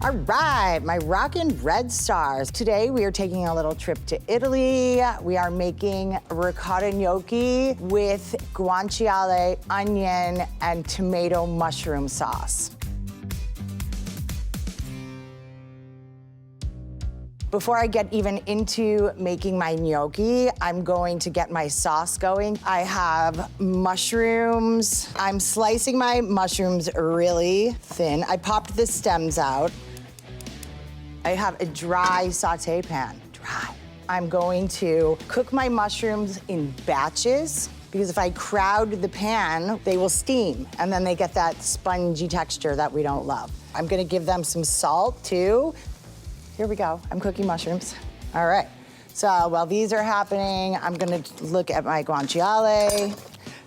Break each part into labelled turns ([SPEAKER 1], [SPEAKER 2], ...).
[SPEAKER 1] All right, my rockin' red stars. Today we are taking a little trip to Italy. We are making ricotta gnocchi with guanciale, onion, and tomato mushroom sauce. Before I get even into making my gnocchi, I'm going to get my sauce going. I have mushrooms. I'm slicing my mushrooms really thin. I popped the stems out. I have a dry saute pan, dry. I'm going to cook my mushrooms in batches because if I crowd the pan, they will steam and then they get that spongy texture that we don't love. I'm gonna give them some salt too. Here we go, I'm cooking mushrooms. All right, so while these are happening, I'm gonna look at my guanciale.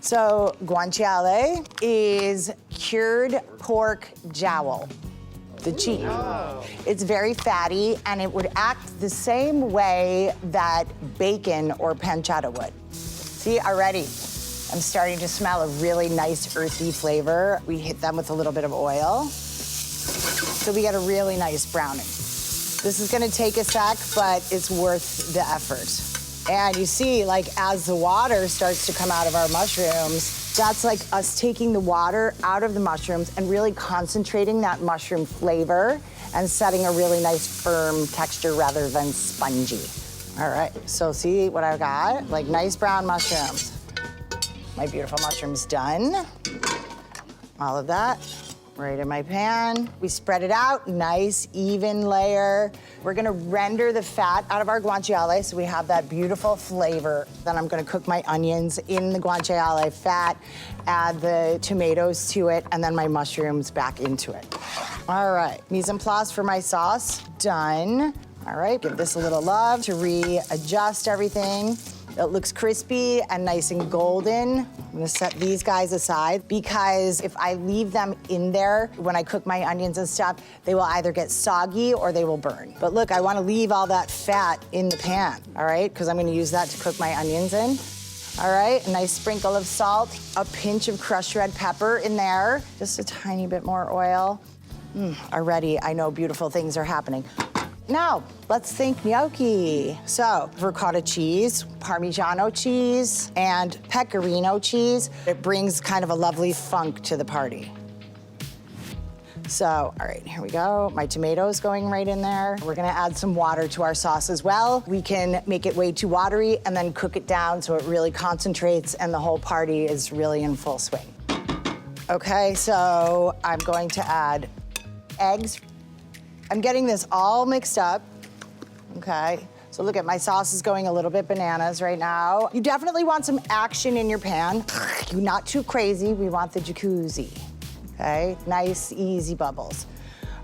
[SPEAKER 1] So guanciale is cured pork jowl. The cheese. Oh. It's very fatty and it would act the same way that bacon or pancetta would. See, already, I'm starting to smell a really nice earthy flavor. We hit them with a little bit of oil. So we get a really nice browning. This is gonna take a sec, but it's worth the effort. And you see, like, as the water starts to come out of our mushrooms, that's like us taking the water out of the mushrooms and really concentrating that mushroom flavor and setting a really nice firm texture rather than spongy. All right, so see what I got? Like nice brown mushrooms. My beautiful mushrooms done. All of that right in my pan. We spread it out, nice even layer. We're gonna render the fat out of our guanciale so we have that beautiful flavor. Then I'm gonna cook my onions in the guanciale fat, add the tomatoes to it, and then my mushrooms back into it. All right, mise en place for my sauce, done. All right, give this a little love to readjust everything. It looks crispy and nice and golden. I'm gonna set these guys aside because if I leave them in there when I cook my onions and stuff, they will either get soggy or they will burn. But look, I wanna leave all that fat in the pan, all right? Because I'm gonna use that to cook my onions in. All right, a nice sprinkle of salt, a pinch of crushed red pepper in there, just a tiny bit more oil. Already, I know beautiful things are happening. Now, let's think gnocchi. So, ricotta cheese, Parmigiano cheese, and pecorino cheese. It brings kind of a lovely funk to the party. So, all right, here we go. My tomatoes going right in there. We're gonna add some water to our sauce as well. We can make it way too watery and then cook it down so it really concentrates and the whole party is really in full swing. Okay, so I'm going to add eggs. I'm getting this all mixed up, okay? So look at my sauce is going a little bit bananas right now. You definitely want some action in your pan. Not too crazy, we want the jacuzzi, okay? Nice, easy bubbles.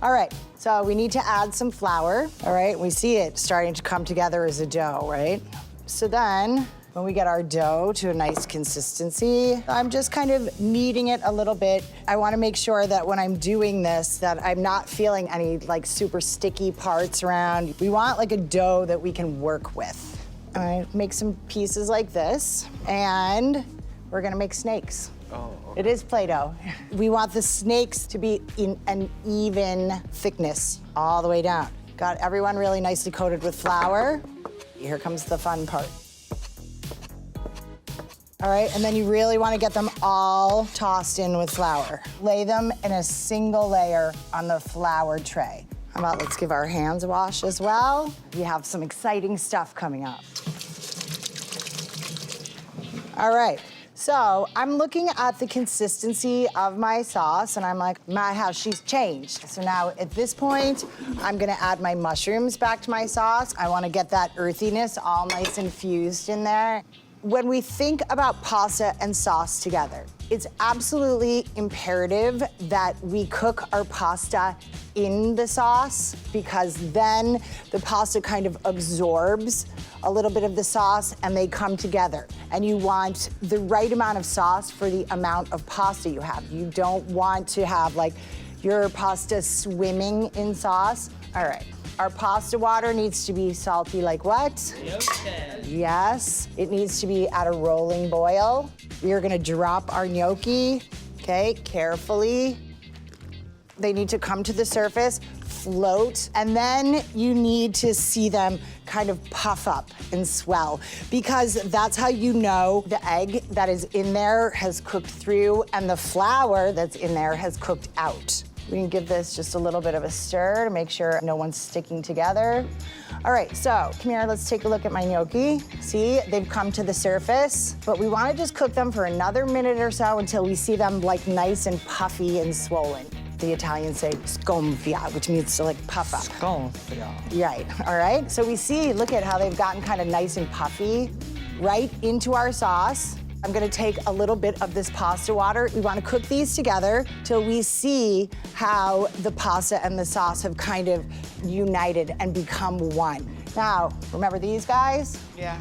[SPEAKER 1] All right, so we need to add some flour, all right? We see it starting to come together as a dough, right? So then, when we get our dough to a nice consistency, I'm just kind of kneading it a little bit. I wanna make sure that when I'm doing this, that I'm not feeling any like super sticky parts around. We want like a dough that we can work with. All right, make some pieces like this, and we're gonna make snakes. Oh, okay. It is Play-Doh. We want the snakes to be in an even thickness all the way down. Got everyone really nicely coated with flour. Here comes the fun part. All right, and then you really want to get them all tossed in with flour. Lay them in a single layer on the flour tray. How about let's give our hands a wash as well? We have some exciting stuff coming up. All right, so I'm looking at the consistency of my sauce and I'm like, my, how she's changed. So now at this point, I'm gonna add my mushrooms back to my sauce. I wanna get that earthiness all nice and fused in there. When we think about pasta and sauce together, it's absolutely imperative that we cook our pasta in the sauce because then the pasta kind of absorbs a little bit of the sauce and they come together. And you want the right amount of sauce for the amount of pasta you have. You don't want to have like your pasta swimming in sauce. All right. Our pasta water needs to be salty like what? Okay. Yes, it needs to be at a rolling boil. We are gonna drop our gnocchi, okay, carefully. They need to come to the surface, float, and then you need to see them kind of puff up and swell, because that's how you know the egg that is in there has cooked through and the flour that's in there has cooked out. We can give this just a little bit of a stir to make sure no one's sticking together. All right, so come here, let's take a look at my gnocchi. See, they've come to the surface, but we wanna just cook them for another minute or so until we see them like nice and puffy and swollen. The Italians say sgonfia, which means to like puff up.
[SPEAKER 2] Sgonfia.
[SPEAKER 1] Right, all right? So we see, look at how they've gotten kind of nice and puffy right into our sauce. I'm gonna take a little bit of this pasta water. We wanna cook these together till we see how the pasta and the sauce have kind of united and become one. Now, remember these guys?
[SPEAKER 2] Yeah.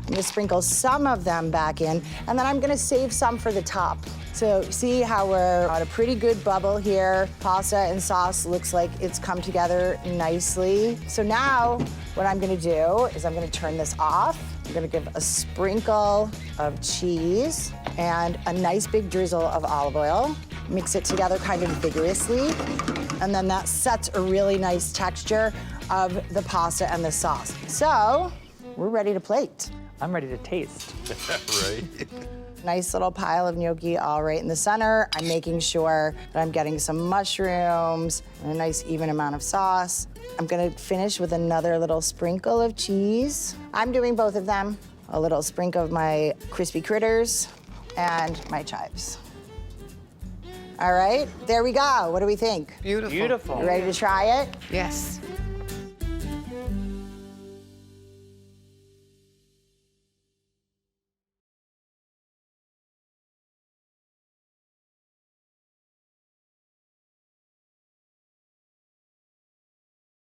[SPEAKER 1] I'm gonna sprinkle some of them back in, and then I'm gonna save some for the top. So see how we're at a pretty good bubble here. Pasta and sauce looks like it's come together nicely. So now what I'm gonna do is I'm gonna turn this off. I'm gonna give a sprinkle of cheese and a nice big drizzle of olive oil. Mix it together kind of vigorously. And then that sets a really nice texture of the pasta and the sauce. So we're ready to plate.
[SPEAKER 2] I'm ready to taste.
[SPEAKER 3] Right.
[SPEAKER 1] Nice little pile of gnocchi all right in the center. I'm making sure that I'm getting some mushrooms and a nice even amount of sauce. I'm gonna finish with another little sprinkle of cheese. I'm doing both of them. A little sprinkle of my crispy critters and my chives. All right, there we go. What do we think?
[SPEAKER 4] Beautiful.
[SPEAKER 2] Beautiful.
[SPEAKER 1] You ready to try it?
[SPEAKER 4] Yes.